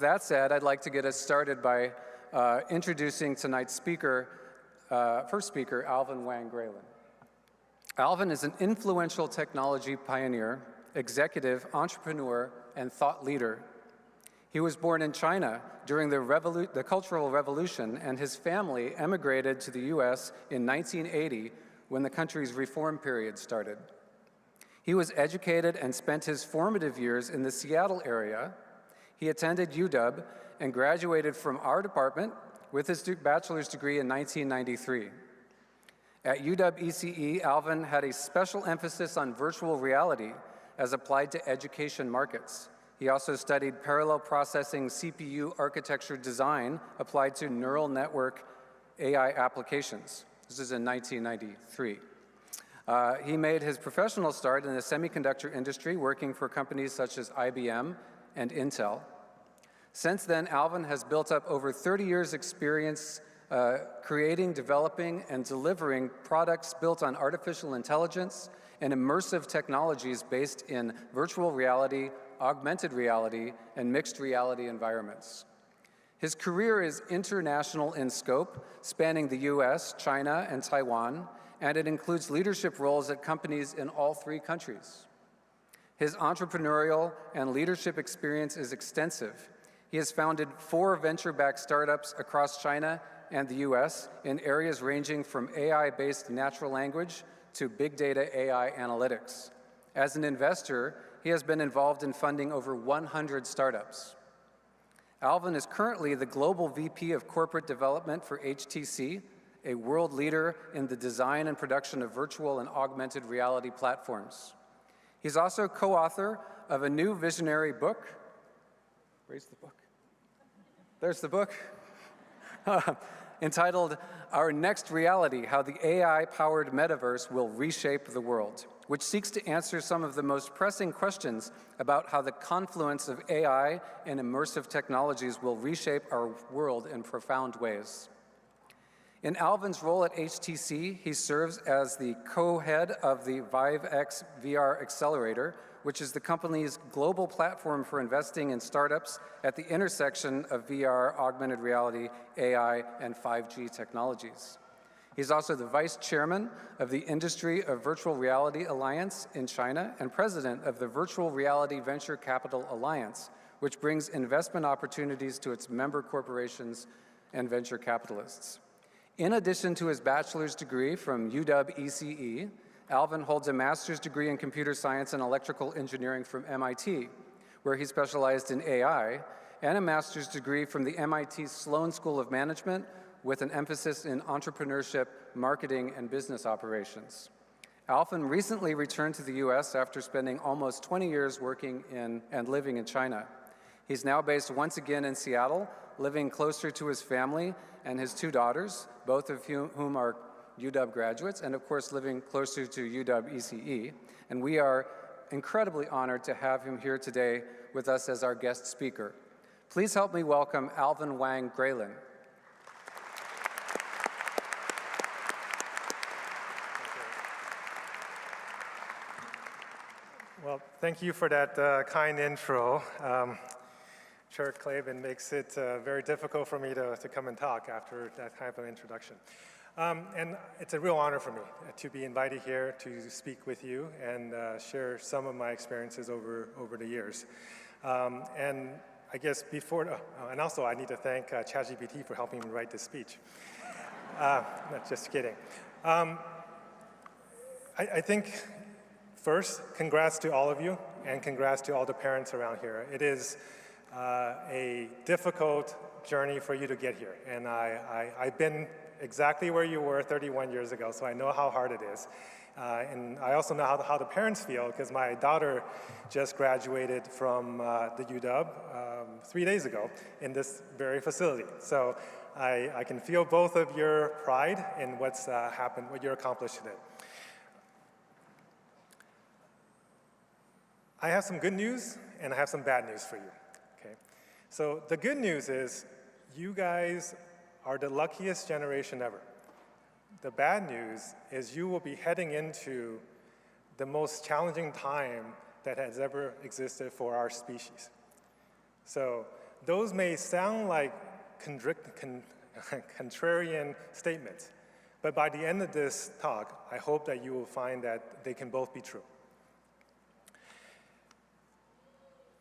That said, I'd like to get us started by introducing tonight's first speaker, Alvin Graylin. Alvin is an influential technology pioneer, executive, entrepreneur, and thought leader. He was born in China during the Cultural Revolution, and his family emigrated to the US in 1980 when the country's reform period started. He was educated and spent his formative years in the Seattle area. He attended UW and graduated from our department with his bachelor's degree in 1993. At UW ECE, Alvin had a special emphasis on virtual reality as applied to education markets. He also studied parallel processing CPU architecture design applied to neural network AI applications. This is in 1993. He made his professional start in the semiconductor industry, working for companies such as IBM and Intel. Since then, Alvin has built up over 30 years' experience creating, developing, and delivering products built on artificial intelligence and immersive technologies based in virtual reality, augmented reality, and mixed reality environments. His career is international in scope, spanning the US, China, and Taiwan, and it includes leadership roles at companies in all three countries. His entrepreneurial and leadership experience is extensive. He has founded 4 venture-backed startups across China and the US in areas ranging from AI-based natural language to big data AI analytics. As an investor, he has been involved in funding over 100 startups. Alvin is currently the Global VP of Corporate Development for HTC, a world leader in the design and production of virtual and augmented reality platforms. He's also co-author of a new visionary book. Where's the book? There's the book. Entitled, Our Next Reality, How the AI-Powered Metaverse Will Reshape the World, which seeks to answer some of the most pressing questions about how the confluence of AI and immersive technologies will reshape our world in profound ways. In Alvin's role at HTC, he serves as the co-head of the ViveX VR Accelerator, which is the company's global platform for investing in startups at the intersection of VR, augmented reality, AI, and 5G technologies. He's also the vice chairman of the Industry of Virtual Reality Alliance in China and president of the Virtual Reality Venture Capital Alliance, which brings investment opportunities to its member corporations and venture capitalists. In addition to his bachelor's degree from UW ECE, Alvin holds a master's degree in computer science and electrical engineering from MIT, where he specialized in AI, and a master's degree from the MIT Sloan School of Management with an emphasis in entrepreneurship, marketing, and business operations. Alvin recently returned to the US after spending almost 20 years working in and living in China. He's now based once again in Seattle, living closer to his family and his 2 daughters, both of whom are UW graduates, and of course living closer to UW ECE. And we are incredibly honored to have him here today with us as our guest speaker. Please help me welcome Alvin Graylin. Well, thank you for that kind intro. Chair Klavins makes it very difficult for me to come and talk after that kind of an introduction. And it's a real honor for me to be invited here to speak with you and share some of my experiences over the years. And I guess and also I need to thank ChatGPT for helping me write this speech. Not just kidding. I think first, congrats to all of you and congrats to all the parents around here. It is a difficult journey for you to get here. And I've been exactly where you were 31 years ago, so I know how hard it is. And I also know how the parents feel, because my daughter just graduated from the UW 3 days ago in this very facility. So I can feel both of your pride in what's happened, what you accomplished today. I have some good news and I have some bad news for you. Okay? So the good news is you guys are the luckiest generation ever. The bad news is you will be heading into the most challenging time that has ever existed for our species. So those may sound like contrarian statements, but by the end of this talk, I hope that you will find that they can both be true.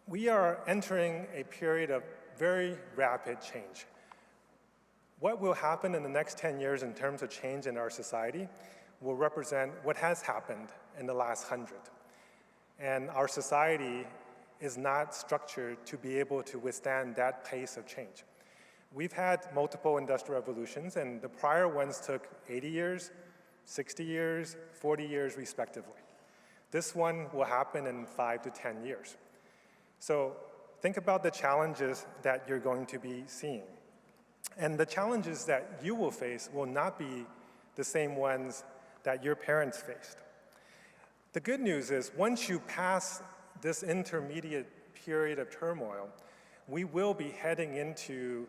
We are entering a period of very rapid change. What will happen in the next 10 years in terms of change in our society will represent what has happened in the last 100. And our society is not structured to be able to withstand that pace of change. We've had multiple industrial revolutions, and the prior ones took 80 years, 60 years, 40 years respectively. This one will happen in 5 to 10 years. So think about the challenges that you're going to be seeing. And the challenges that you will face will not be the same ones that your parents faced. The good news is once you pass this intermediate period of turmoil, we will be heading into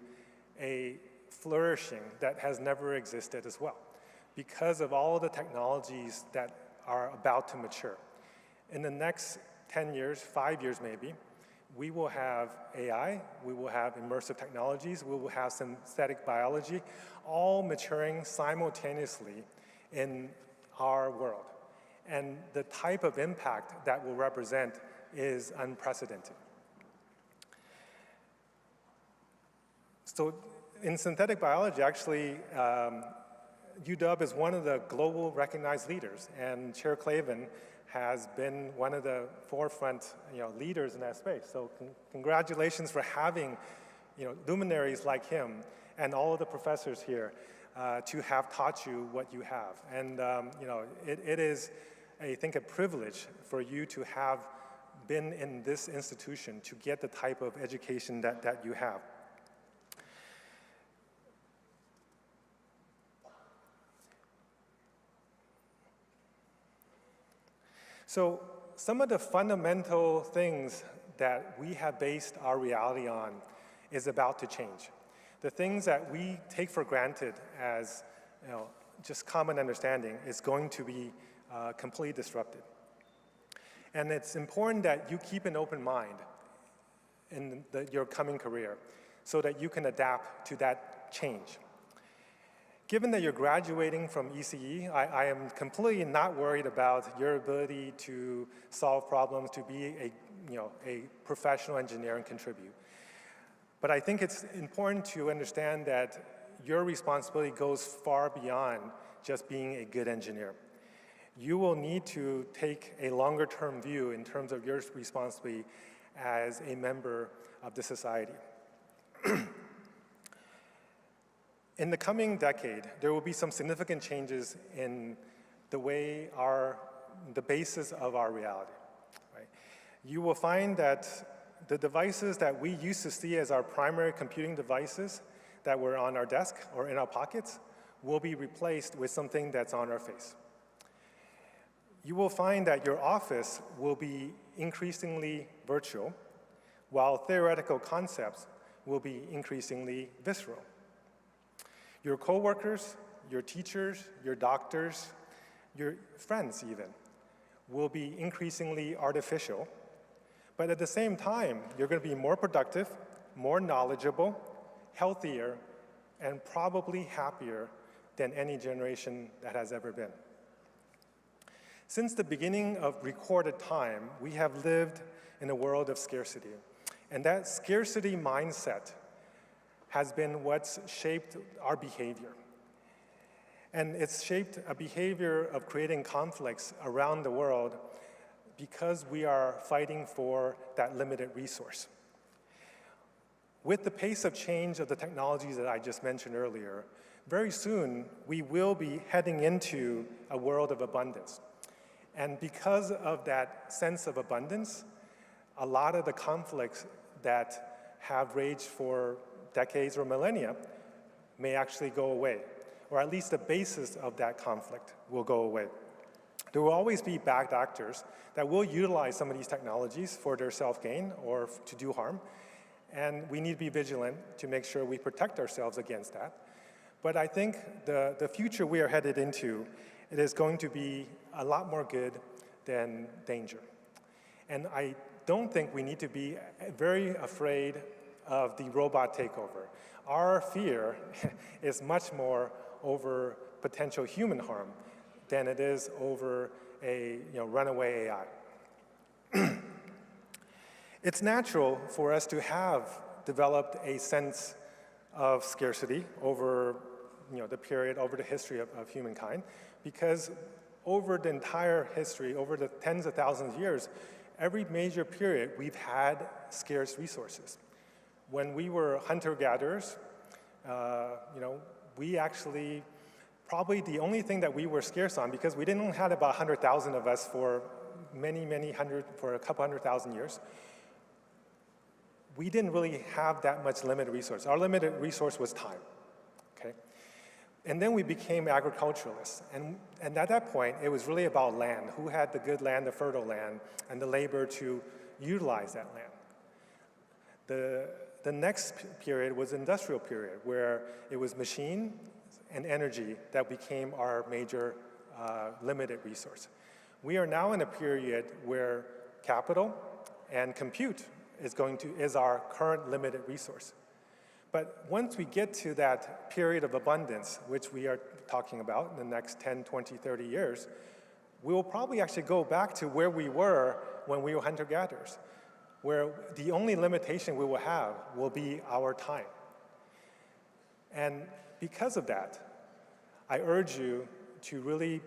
a flourishing that has never existed as well because of all of the technologies that are about to mature. In the next 10 years, 5 years maybe, we will have AI, we will have immersive technologies, we will have synthetic biology, all maturing simultaneously in our world. And the type of impact that will represent is unprecedented. So in synthetic biology, actually, UW is one of the global recognized leaders, and Chair Klavin has been one of the forefront leaders in that space. So congratulations for having luminaries like him and all of the professors here to have taught you what you have. And it is, I think, a privilege for you to have been in this institution to get the type of education that you have. So some of the fundamental things that we have based our reality on is about to change. The things that we take for granted as just common understanding is going to be completely disrupted. And it's important that you keep an open mind in your coming career so that you can adapt to that change. Given that you're graduating from ECE, I am completely not worried about your ability to solve problems, to be a professional engineer and contribute. But I think it's important to understand that your responsibility goes far beyond just being a good engineer. You will need to take a longer-term view in terms of your responsibility as a member of the society. In the coming decade, there will be some significant changes in the way the basis of our reality. Right? You will find that the devices that we used to see as our primary computing devices that were on our desk or in our pockets will be replaced with something that's on our face. You will find that your office will be increasingly virtual, while theoretical concepts will be increasingly visceral. Your coworkers, your teachers, your doctors, your friends even, will be increasingly artificial, but at the same time, you're going to be more productive, more knowledgeable, healthier, and probably happier than any generation that has ever been. Since the beginning of recorded time, we have lived in a world of scarcity, and that scarcity mindset has been what's shaped our behavior. And it's shaped a behavior of creating conflicts around the world because we are fighting for that limited resource. With the pace of change of the technologies that I just mentioned earlier, very soon we will be heading into a world of abundance. And because of that sense of abundance, a lot of the conflicts that have raged for decades or millennia may actually go away, or at least the basis of that conflict will go away. There will always be bad actors that will utilize some of these technologies for their self-gain or to do harm, and we need to be vigilant to make sure we protect ourselves against that. But I think the future we are headed into, it is going to be a lot more good than danger. And I don't think we need to be very afraid of the robot takeover. Our fear is much more over potential human harm than it is over a runaway AI. It's natural for us to have developed a sense of scarcity over over the history of humankind, because over the entire history, over the tens of thousands of years, every major period we've had scarce resources. When we were hunter-gatherers, we actually, probably the only thing that we were scarce on, because we didn't have about 100,000 of us for for a couple 100,000 years, we didn't really have that much limited resource. Our limited resource was time, okay? And then we became agriculturalists. And at that point, it was really about land. Who had the good land, the fertile land, and the labor to utilize that land? The next period was industrial period, where it was machine and energy that became our major limited resource. We are now in a period where capital and compute is our current limited resource. But once we get to that period of abundance, which we are talking about in the next 10, 20, 30 years, we will probably actually go back to where we were when we were hunter-gatherers, where the only limitation we will have will be our time. And because of that, I urge you to really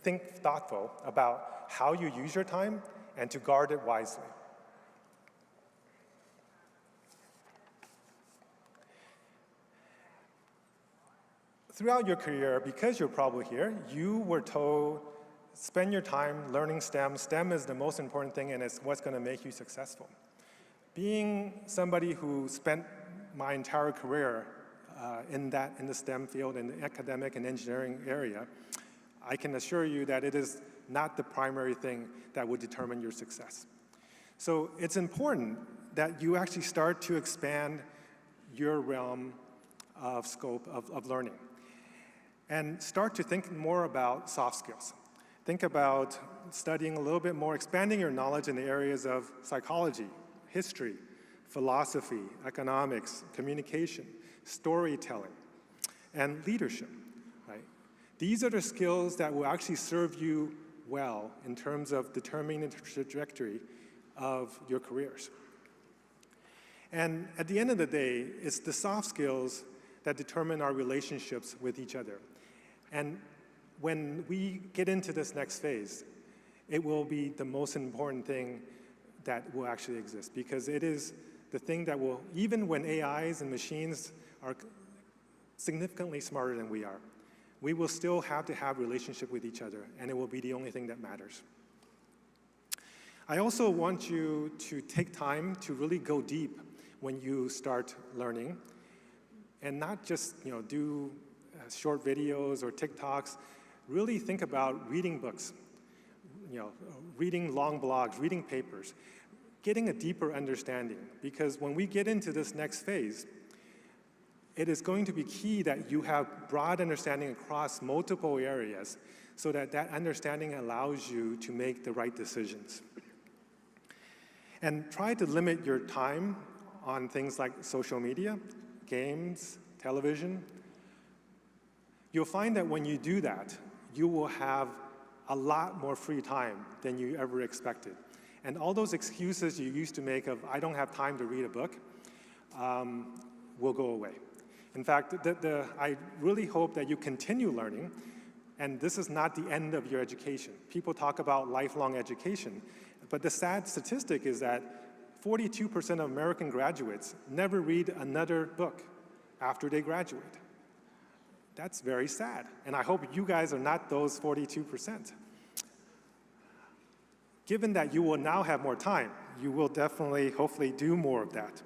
think thoughtful about how you use your time and to guard it wisely. Throughout your career, because you're probably here, you were told, spend your time learning STEM. STEM is the most important thing, and it's what's going to make you successful. Being somebody who spent my entire career in the STEM field, in the academic and engineering area, I can assure you that it is not the primary thing that would determine your success. So it's important that you actually start to expand your realm of scope of learning and start to think more about soft skills. Think about studying a little bit more, expanding your knowledge in the areas of psychology, history, philosophy, economics, communication, storytelling, and leadership, right? These are the skills that will actually serve you well in terms of determining the trajectory of your careers. And at the end of the day, it's the soft skills that determine our relationships with each other. And when we get into this next phase, it will be the most important thing that will actually exist, because it is the thing that will, even when AIs and machines are significantly smarter than we will still have to have relationship with each other, and it will be the only thing that matters. I also want you to take time to really go deep when you start learning, and not just do short videos or TikToks. Really think about reading books, reading long blogs, reading papers, getting a deeper understanding. Because when we get into this next phase, it is going to be key that you have broad understanding across multiple areas, so that that understanding allows you to make the right decisions. And try to limit your time on things like social media, games, television. You'll find that when you do that, you will have a lot more free time than you ever expected. And all those excuses you used to make of, I don't have time to read a book, will go away. In fact, I really hope that you continue learning, and this is not the end of your education. People talk about lifelong education, but the sad statistic is that 42% of American graduates never read another book after they graduate. That's very sad, and I hope you guys are not those 42%. Given that you will now have more time, you will definitely, hopefully, do more of that.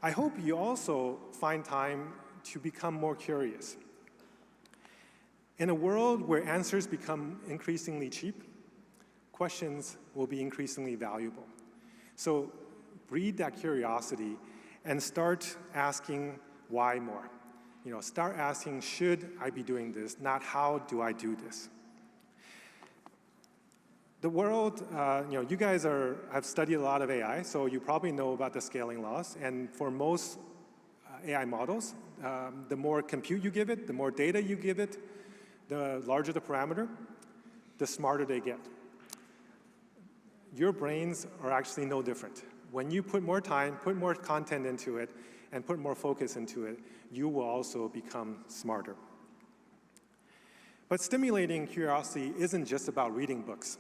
I hope you also find time to become more curious. In a world where answers become increasingly cheap, questions will be increasingly valuable. So breed that curiosity and start asking why more. Start asking, should I be doing this, not how do I do this? The world, you guys have studied a lot of AI, so you probably know about the scaling laws. And for most AI models, the more compute you give it, the more data you give it, the larger the parameter, the smarter they get. Your brains are actually no different. When you put more time, put more content into it, and put more focus into it, you will also become smarter. But stimulating curiosity isn't just about reading books.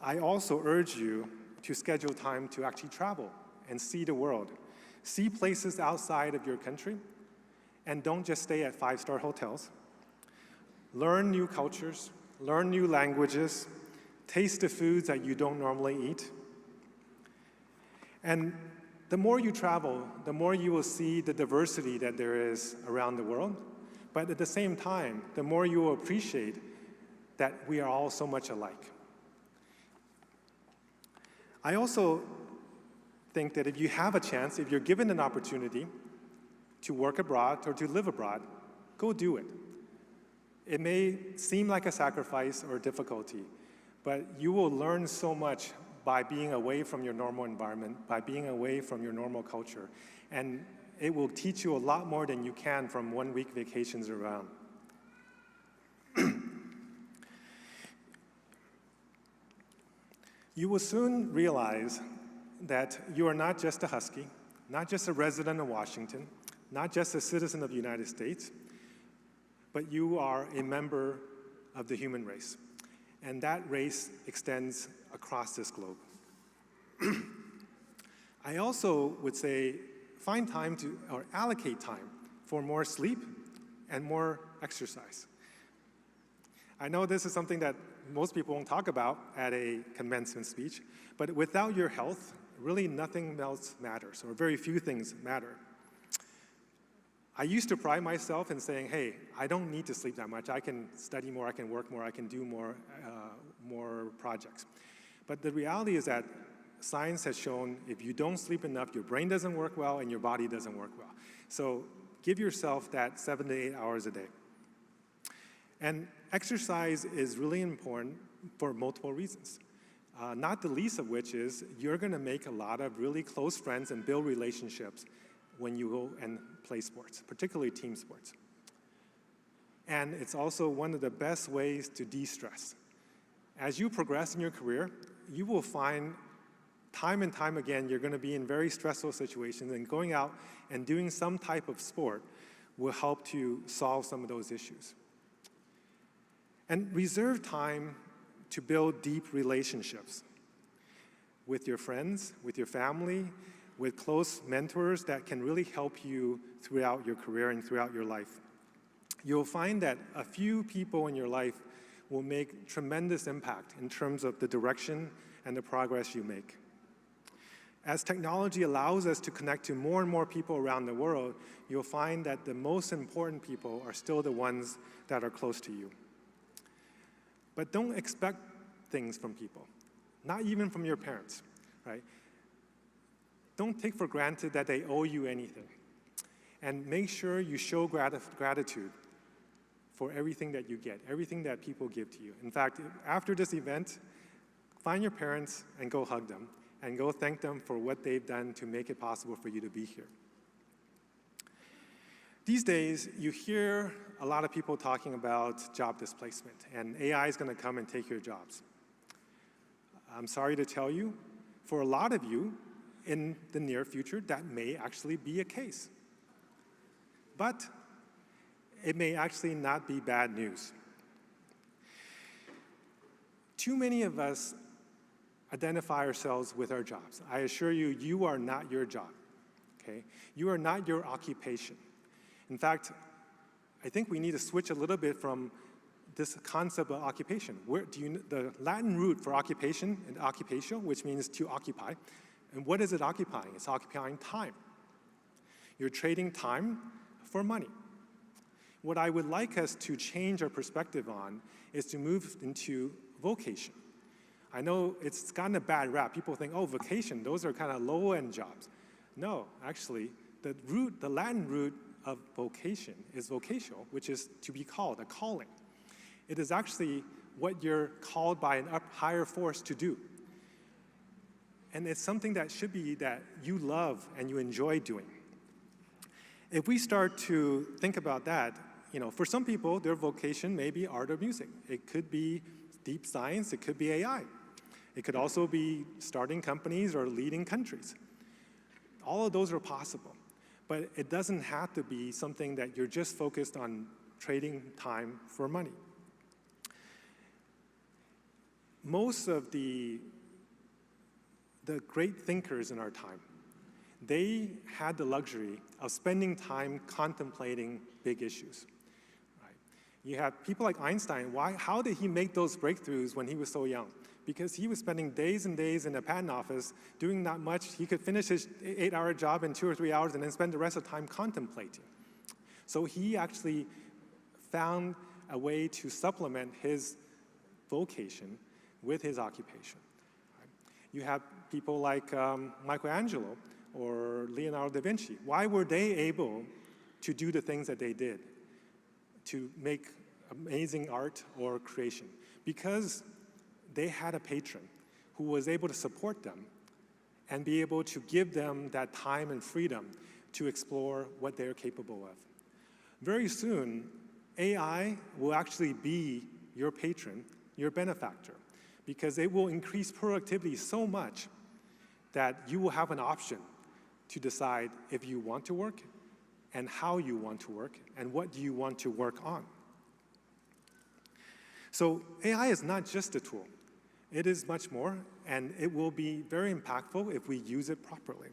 I also urge you to schedule time to actually travel and see the world. See places outside of your country, and don't just stay at five-star hotels. Learn new cultures, learn new languages, taste the foods that you don't normally eat. And the more you travel, the more you will see the diversity that there is around the world. But at the same time, the more you will appreciate that we are all so much alike. I also think that if you have a chance, if you're given an opportunity to work abroad or to live abroad, go do it. It may seem like a sacrifice or a difficulty, but you will learn so much by being away from your normal environment, by being away from your normal culture. And it will teach you a lot more than you can from one-week vacations around. You will soon realize that you are not just a Husky, not just a resident of Washington, not just a citizen of the United States, but you are a member of the human race. And that race extends across this globe. I also would say find time to, or allocate time for more sleep and more exercise. I know this is something that most people won't talk about at a commencement speech, but without your health, really nothing else matters, or very few things matter. I used to pride myself in saying, hey, I don't need to sleep that much. I can study more, I can work more, I can do more projects. But the reality is that science has shown if you don't sleep enough, your brain doesn't work well and your body doesn't work well. So give yourself that 7 to 8 hours a day. And exercise is really important for multiple reasons. Not the least of which is you're going to make a lot of really close friends and build relationships when you go and play sports, particularly team sports. And it's also one of the best ways to de-stress. As you progress in your career, you will find time and time again you're going to be in very stressful situations, and going out and doing some type of sport will help to solve some of those issues. And reserve time to build deep relationships with your friends, with your family, with close mentors that can really help you throughout your career and throughout your life. You'll find that a few people in your life will make tremendous impact in terms of the direction and the progress you make. As technology allows us to connect to more and more people around the world, you'll find that the most important people are still the ones that are close to you. But don't expect things from people, not even from your parents, right? Don't take for granted that they owe you anything. And make sure you show gratitude for everything that you get, everything that people give to you. In fact, after this event, find your parents and go hug them, and go thank them for what they've done to make it possible for you to be here. These days, you hear a lot of people talking about job displacement, and AI is going to come and take your jobs. I'm sorry to tell you, for a lot of you, in the near future, that may actually be a case. But it may actually not be bad news. Too many of us identify ourselves with our jobs. I assure you, you are not your job, okay? You are not your occupation. In fact, I think we need to switch a little bit from this concept of occupation. The Latin root for occupation and occupatio, which means to occupy, and what is it occupying? It's occupying time. You're trading time for money. What I would like us to change our perspective on is to move into vocation. I know it's gotten a bad rap. People think, oh, vocation, those are kind of low-end jobs. No, actually, the Latin root of vocation is vocational, which is to be called, a calling. It is actually what you're called by an higher force to do. And it's something that should be that you love and you enjoy doing. If we start to think about that, for some people, their vocation may be art or music. It could be deep science, it could be AI. It could also be starting companies or leading countries. All of those are possible, but it doesn't have to be something that you're just focused on trading time for money. Most of the great thinkers in our time, they had the luxury of spending time contemplating big issues. Right? You have people like Einstein. How did he make those breakthroughs when he was so young? Because he was spending days and days in a patent office doing not much. He could finish his 8-hour job in 2 or 3 hours and then spend the rest of the time contemplating. So he actually found a way to supplement his vocation with his occupation. Right? You have people like Michelangelo or Leonardo da Vinci. Why were they able to do the things that they did, to make amazing art or creation? Because they had a patron who was able to support them and be able to give them that time and freedom to explore what they're capable of. Very soon, AI will actually be your patron, your benefactor, because it will increase productivity so much that you will have an option to decide if you want to work and how you want to work and what do you want to work on. So AI is not just a tool. It is much more, and it will be very impactful if we use it properly.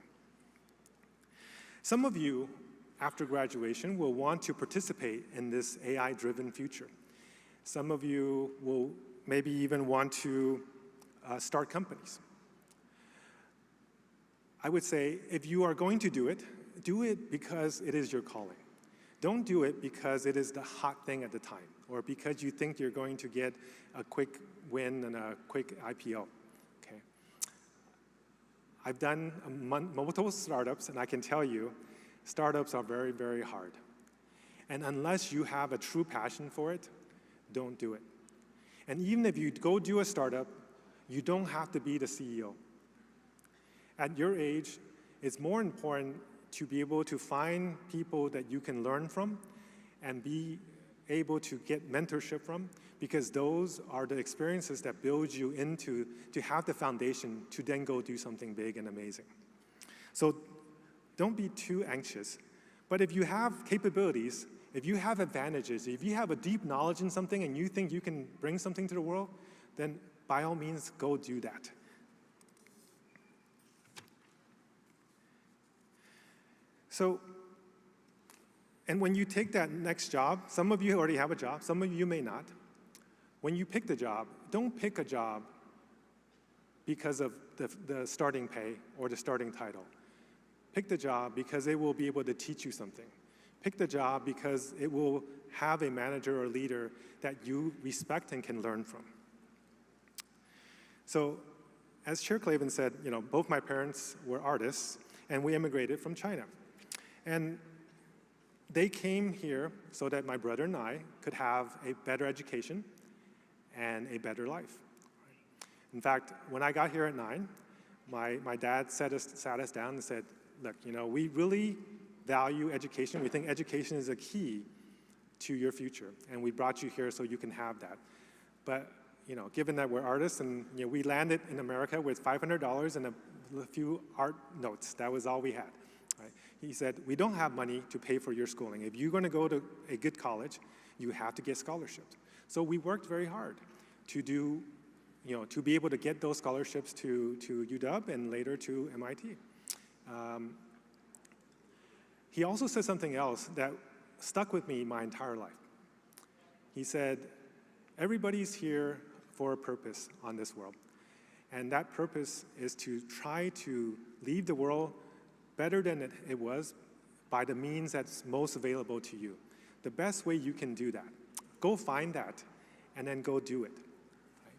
Some of you, after graduation, will want to participate in this AI-driven future. Some of you will maybe even want to start companies. I would say, if you are going to do it because it is your calling. Don't do it because it is the hot thing at the time, or because you think you're going to get a quick win and a quick IPO, okay? I've done multiple startups, and I can tell you, startups are very, very hard. And unless you have a true passion for it, don't do it. And even if you go do a startup, you don't have to be the CEO. At your age, it's more important to be able to find people that you can learn from and be able to get mentorship from, because those are the experiences that build you to have the foundation to then go do something big and amazing. So don't be too anxious. But if you have capabilities, if you have advantages, if you have a deep knowledge in something and you think you can bring something to the world, then by all means, go do that. So, and when you take that next job, some of you already have a job, some of you may not. When you pick the job, don't pick a job because of the starting pay or the starting title. Pick the job because it will be able to teach you something. Pick the job because it will have a manager or leader that you respect and can learn from. So, as Chair Klavins said, both my parents were artists, and we immigrated from China. And they came here so that my brother and I could have a better education and a better life. In fact, when I got here at 9, my dad sat us down and said, look, we really value education. We think education is a key to your future, and we brought you here so you can have that. But given that we're artists and we landed in America with $500 and a few art notes, that was all we had. Right? He said, we don't have money to pay for your schooling. If you're going to go to a good college, you have to get scholarships. So we worked very hard to do, to be able to get those scholarships to UW and later to MIT. He also said something else that stuck with me my entire life. He said, everybody's here for a purpose on this world. And that purpose is to try to leave the world better than it was by the means that's most available to you. The best way you can do that. Go find that and then go do it. Right?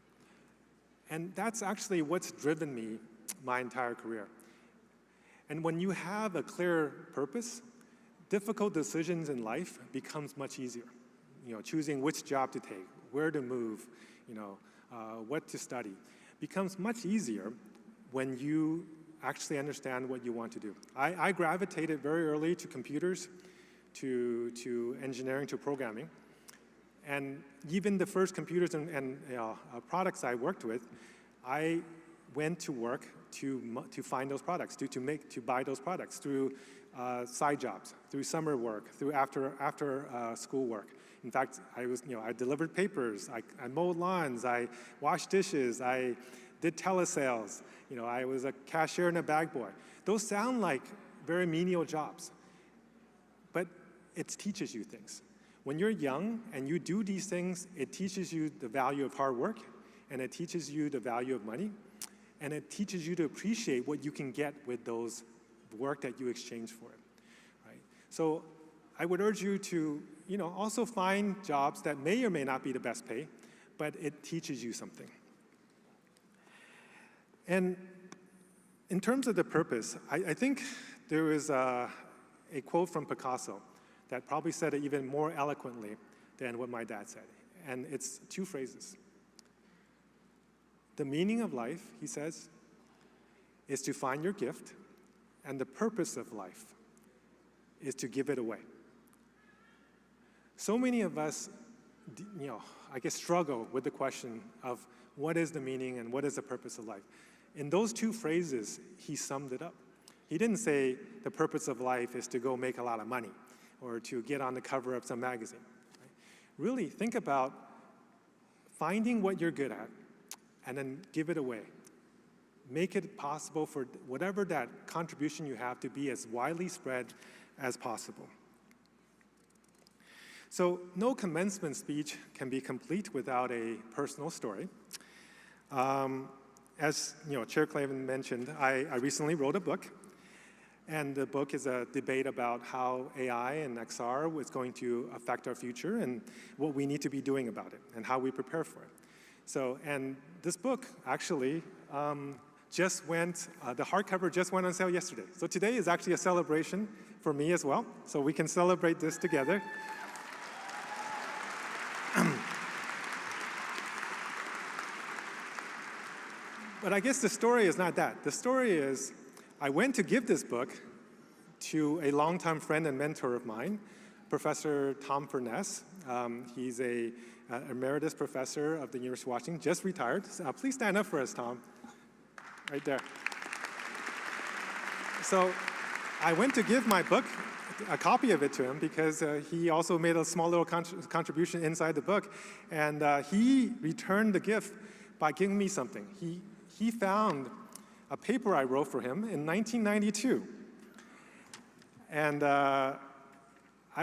And that's actually what's driven me my entire career. And when you have a clear purpose, difficult decisions in life becomes much easier. choosing which job to take, where to move, what to study, becomes much easier when you actually understand what you want to do. I gravitated very early to computers, to engineering, to programming. And even the first computers and products I worked with, I went to work to find those products, to buy those products through side jobs, through summer work, through after school work. In fact, I delivered papers, I mowed lawns, I washed dishes, I did telesales. I was a cashier and a bag boy. Those sound like very menial jobs, but it teaches you things. When you're young and you do these things, it teaches you the value of hard work, and it teaches you the value of money, and it teaches you to appreciate what you can get with those work that you exchange for it, right? So I would urge you to, also find jobs that may or may not be the best pay, but it teaches you something. And in terms of the purpose, I think there is a quote from Picasso that probably said it even more eloquently than what my dad said. And it's two phrases. The meaning of life, he says, is to find your gift, and the purpose of life is to give it away. So many of us, I guess, struggle with the question of what is the meaning and what is the purpose of life. In those two phrases, he summed it up. He didn't say the purpose of life is to go make a lot of money or to get on the cover of some magazine. Right? Really think about finding what you're good at and then give it away. Make it possible for whatever that contribution you have to be as widely spread as possible. So no commencement speech can be complete without a personal story. As Chair Klavins mentioned, I recently wrote a book, and the book is a debate about how AI and XR is going to affect our future and what we need to be doing about it and how we prepare for it. So, and this book actually just went, the hardcover just went on sale yesterday. So today is actually a celebration for me as well, so we can celebrate this together. But I guess the story is not that. The story is, I went to give this book to a longtime friend and mentor of mine, Professor Tom Furness. He's an emeritus professor of the University of Washington, just retired. Please stand up for us, Tom. Right there. So I went to give my book, a copy of it to him, because he also made a small little contribution inside the book. And he returned the gift by giving me something. He found a paper I wrote for him in 1992. And I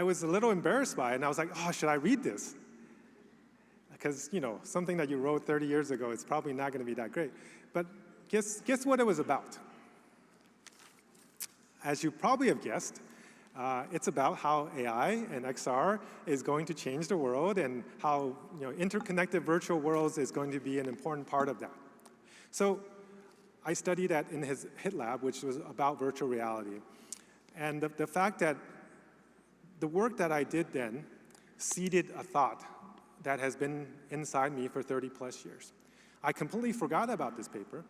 was a little embarrassed by it, and I was like, oh, should I read this? Because, something that you wrote 30 years ago is probably not going to be that great. But guess what it was about? As you probably have guessed, it's about how AI and XR is going to change the world and how interconnected virtual worlds is going to be an important part of that. So I studied that in his HIT lab, which was about virtual reality. And the fact that the work that I did then seeded a thought that has been inside me for 30 plus years. I completely forgot about this paper,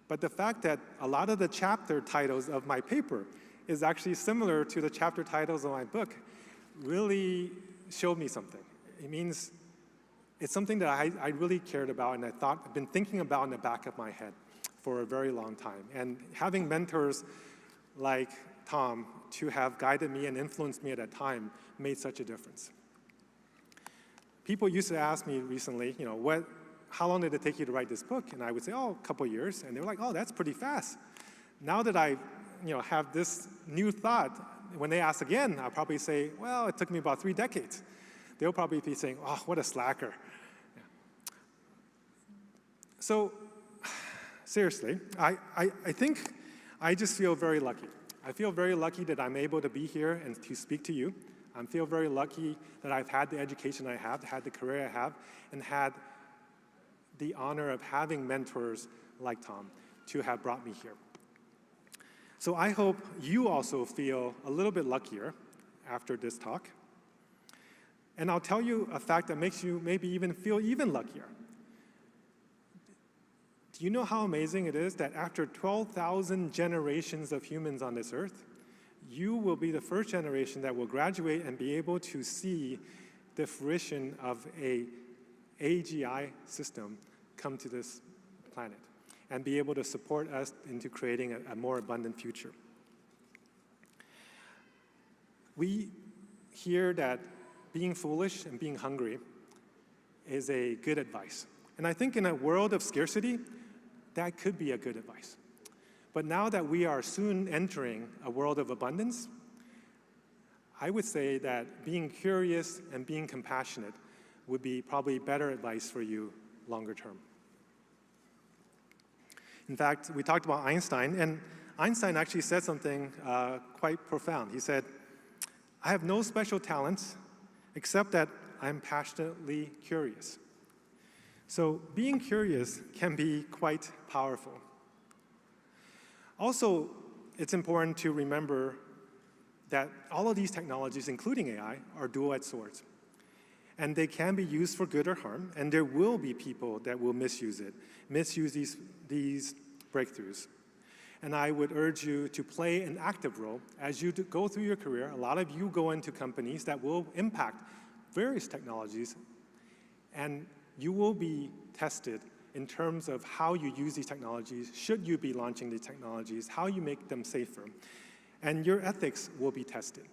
but the fact that a lot of the chapter titles of my paper is actually similar to the chapter titles of my book really showed me something. It means it's something that I really cared about and I've been thinking about in the back of my head for a very long time. And having mentors like Tom to have guided me and influenced me at that time made such a difference. People used to ask me recently, how long did it take you to write this book? And I would say, oh, a couple years. And they were like, oh, that's pretty fast. Now that I have this new thought, when they ask again, I'll probably say, well, it took me about 3 decades. They'll probably be saying, oh, what a slacker. Yeah. So seriously, I think I just feel very lucky. I feel very lucky that I'm able to be here and to speak to you. I feel very lucky that I've had the education I have, had the career I have, and had the honor of having mentors like Tom to have brought me here. So I hope you also feel a little bit luckier after this talk. And I'll tell you a fact that makes you maybe even feel even luckier. Do you know how amazing it is that after 12,000 generations of humans on this earth, you will be the first generation that will graduate and be able to see the fruition of a AGI system come to this planet and be able to support us into creating a more abundant future. We hear that being foolish and being hungry is a good advice. And I think in a world of scarcity, that could be a good advice. But now that we are soon entering a world of abundance, I would say that being curious and being compassionate would be probably better advice for you longer term. In fact, we talked about Einstein, and Einstein actually said something quite profound. He said, "I have no special talents except that I'm passionately curious." So being curious can be quite powerful. Also, it's important to remember that all of these technologies, including AI, are dual-edged swords. And they can be used for good or harm, and there will be people that will misuse these breakthroughs. And I would urge you to play an active role as you go through your career. A lot of you go into companies that will impact various technologies, and you will be tested in terms of how you use these technologies, should you be launching these technologies, how you make them safer, and your ethics will be tested.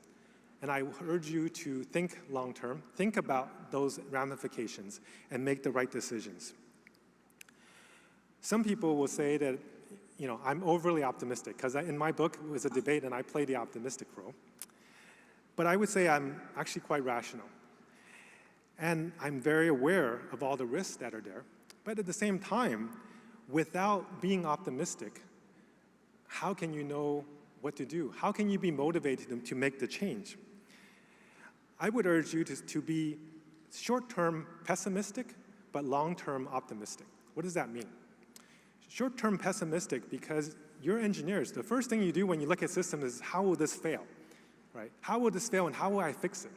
And I urge you to think long-term, think about those ramifications, and make the right decisions. Some people will say that, I'm overly optimistic, because in my book, it was a debate, and I play the optimistic role. But I would say I'm actually quite rational. And I'm very aware of all the risks that are there. But at the same time, without being optimistic, how can you know what to do? How can you be motivated to make the change? I would urge you to be short-term pessimistic, but long-term optimistic. What does that mean? Short-term pessimistic because you're engineers. The first thing you do when you look at systems is, how will this fail? Right? How will this fail and how will I fix it?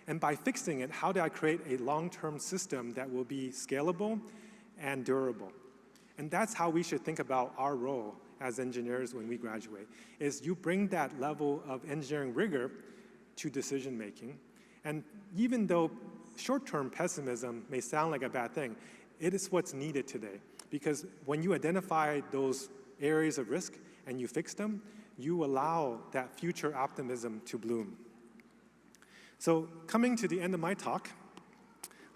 And by fixing it, how do I create a long-term system that will be scalable and durable? And that's how we should think about our role as engineers when we graduate, is you bring that level of engineering rigor to decision-making. And even though short-term pessimism may sound like a bad thing, it is what's needed today. Because when you identify those areas of risk and you fix them, you allow that future optimism to bloom. So coming to the end of my talk,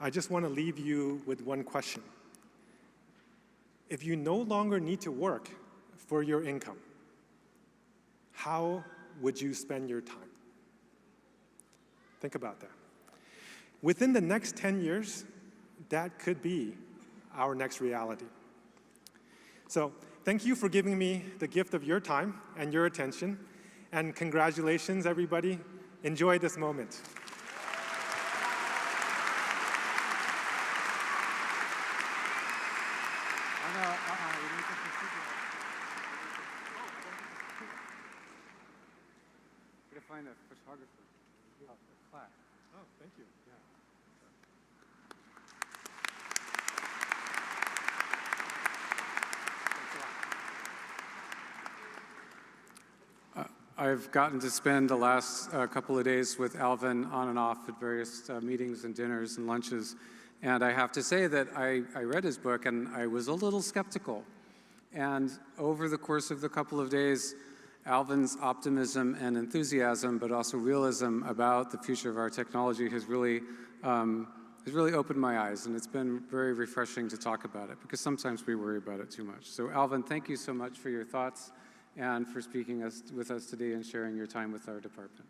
I just want to leave you with one question. If you no longer need to work for your income, how would you spend your time? Think about that. Within the next 10 years, that could be our next reality. So thank you for giving me the gift of your time and your attention. And congratulations, everybody. Enjoy this moment. We're gonna find a photographer. Plaque. Oh, thank you. Yeah. I've gotten to spend the last couple of days with Alvin on and off at various meetings and dinners and lunches. And I have to say that I read his book and I was a little skeptical. And over the course of the couple of days, Alvin's optimism and enthusiasm, but also realism about the future of our technology has really opened my eyes. And it's been very refreshing to talk about it, because sometimes we worry about it too much. So Alvin, thank you so much for your thoughts and for speaking with us today and sharing your time with our department.